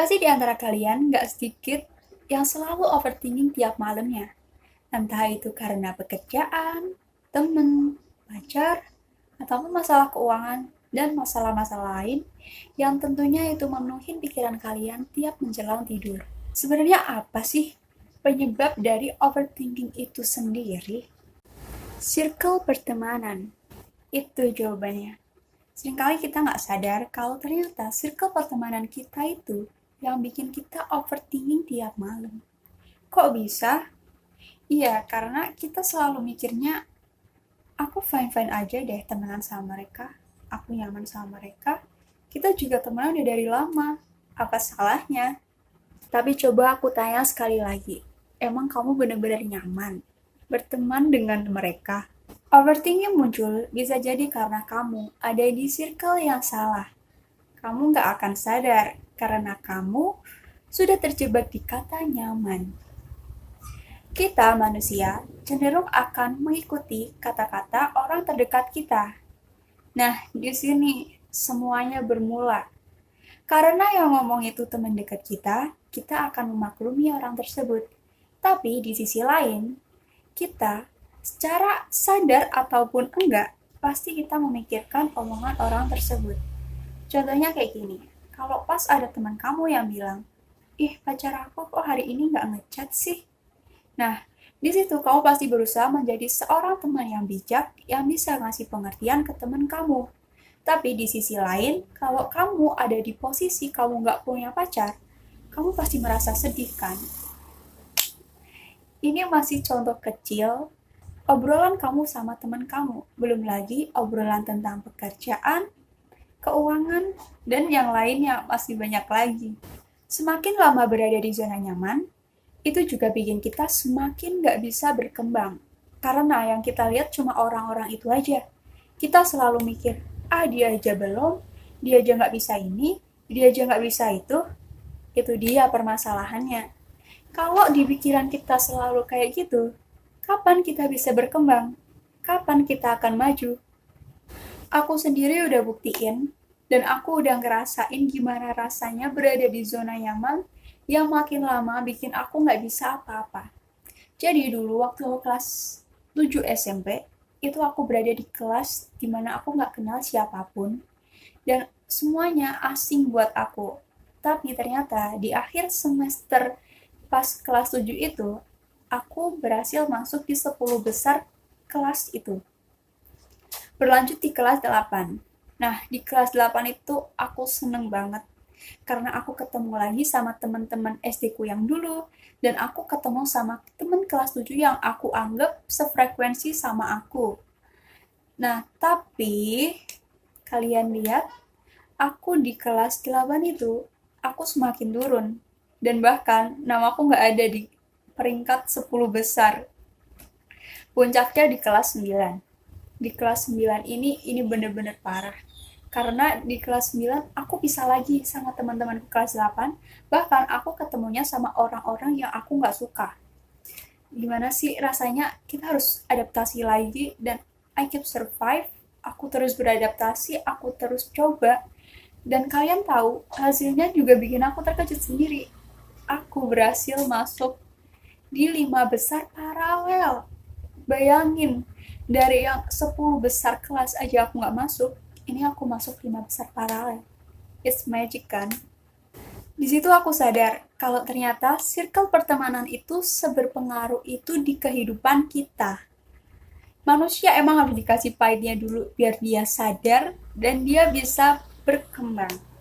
Pasti di antara kalian nggak sedikit yang selalu overthinking tiap malamnya. Entah itu karena pekerjaan, temen, pacar, atau masalah keuangan, dan masalah-masalah lain yang tentunya itu memenuhi pikiran kalian tiap menjelang tidur. Sebenarnya apa sih penyebab dari overthinking itu sendiri? Circle pertemanan. Itu jawabannya. Seringkali kita nggak sadar kalau ternyata circle pertemanan kita itu yang bikin kita overthinking tiap malam. Kok bisa? Iya, karena kita selalu mikirnya, aku fine-fine aja deh temenan sama mereka. Aku nyaman sama mereka. Kita juga temenan udah dari lama. Apa salahnya? Tapi coba aku tanya sekali lagi. Emang kamu benar-benar nyaman berteman dengan mereka? Overthinking muncul bisa jadi karena kamu ada di circle yang salah. Kamu nggak akan sadar karena kamu sudah terjebak di kata nyaman. Kita manusia cenderung akan mengikuti kata-kata orang terdekat kita. Nah, di sini semuanya bermula. Karena yang ngomong itu teman dekat kita, kita akan memaklumi orang tersebut. Tapi di sisi lain, kita secara sadar ataupun enggak, pasti kita memikirkan omongan orang tersebut. Contohnya kayak gini, kalau pas ada teman kamu yang bilang, ih pacar aku kok hari ini nggak ngechat sih? Nah, di situ kamu pasti berusaha menjadi seorang teman yang bijak yang bisa ngasih pengertian ke teman kamu. Tapi di sisi lain, kalau kamu ada di posisi kamu nggak punya pacar, kamu pasti merasa sedih kan? Ini masih contoh kecil obrolan kamu sama teman kamu, belum lagi obrolan tentang pekerjaan, keuangan, dan yang lainnya masih banyak lagi. Semakin lama berada di zona nyaman, itu juga bikin kita semakin nggak bisa berkembang. Karena yang kita lihat cuma orang-orang itu aja. Kita selalu mikir, ah dia aja belum, dia aja nggak bisa ini, dia aja nggak bisa itu. Itu dia permasalahannya. Kalau di pikiran kita selalu kayak gitu, kapan kita bisa berkembang? Kapan kita akan maju? Aku sendiri udah buktiin, dan aku udah ngerasain gimana rasanya berada di zona nyaman yang makin lama bikin aku nggak bisa apa-apa. Jadi dulu waktu kelas 7 SMP, itu aku berada di kelas dimana aku nggak kenal siapapun, dan semuanya asing buat aku. Tapi ternyata di akhir semester pas kelas 7 itu, aku berhasil masuk di 10 besar kelas itu. Berlanjut di kelas 8. Nah, di kelas 8 itu aku seneng banget. Karena aku ketemu lagi sama teman-teman SD ku yang dulu. Dan aku ketemu sama teman kelas 7 yang aku anggap sefrekuensi sama aku. Nah, tapi kalian lihat, aku di kelas 8 itu, aku semakin turun. Dan bahkan nama aku nggak ada di peringkat 10 besar. Puncaknya di kelas 9. Di kelas 9 ini bener-bener parah. Karena di kelas 9 aku bisa lagi sama teman-teman kelas 8, bahkan aku ketemunya sama orang-orang yang aku nggak suka. Gimana sih rasanya kita harus adaptasi lagi, dan I keep survive, aku terus beradaptasi, aku terus coba, dan kalian tahu hasilnya juga bikin aku terkejut sendiri. Aku berhasil masuk di 5 besar paralel. Bayangin, dari yang 10 besar kelas aja aku nggak masuk, ini aku masuk 5 besar paralel. It's magic kan? Di situ aku sadar kalau ternyata circle pertemanan itu seberpengaruh itu di kehidupan kita. Manusia emang harus dikasih pahitnya dulu biar dia sadar dan dia bisa berkembang.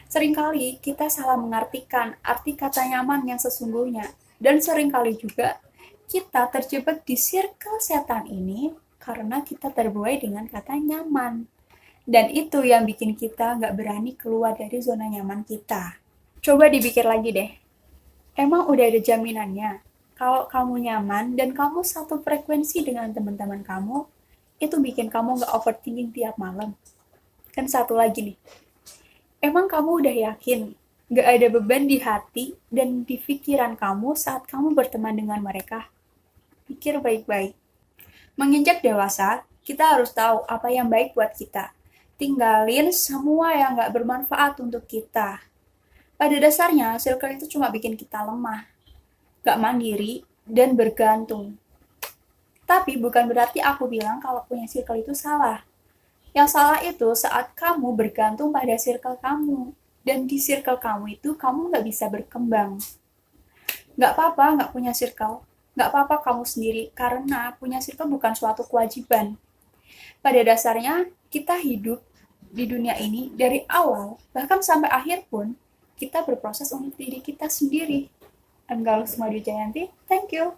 Seringkali kita salah mengartikan arti kata nyaman yang sesungguhnya, dan seringkali juga kita terjebak di circle setan ini karena kita terbuai dengan kata nyaman. Dan itu yang bikin kita nggak berani keluar dari zona nyaman kita. Coba dipikir lagi deh, emang udah ada jaminannya kalau kamu nyaman dan kamu satu frekuensi dengan teman-teman kamu, itu bikin kamu nggak overthinking tiap malam. Dan satu lagi nih, emang kamu udah yakin gak ada beban di hati dan di pikiran kamu saat kamu berteman dengan mereka? Pikir baik-baik. Menginjak dewasa, kita harus tahu apa yang baik buat kita. Tinggalin semua yang gak bermanfaat untuk kita. Pada dasarnya, circle itu cuma bikin kita lemah, gak mandiri, dan bergantung. Tapi bukan berarti aku bilang kalau punya circle itu salah. Yang salah itu saat kamu bergantung pada circle kamu. Dan di circle kamu itu kamu gak bisa berkembang. Gak apa-apa gak punya circle. Gak apa-apa kamu sendiri, karena punya circle bukan suatu kewajiban. Pada dasarnya, kita hidup di dunia ini dari awal, bahkan sampai akhir pun, kita berproses untuk diri kita sendiri. I'm Galus Madu Jayanti, thank you.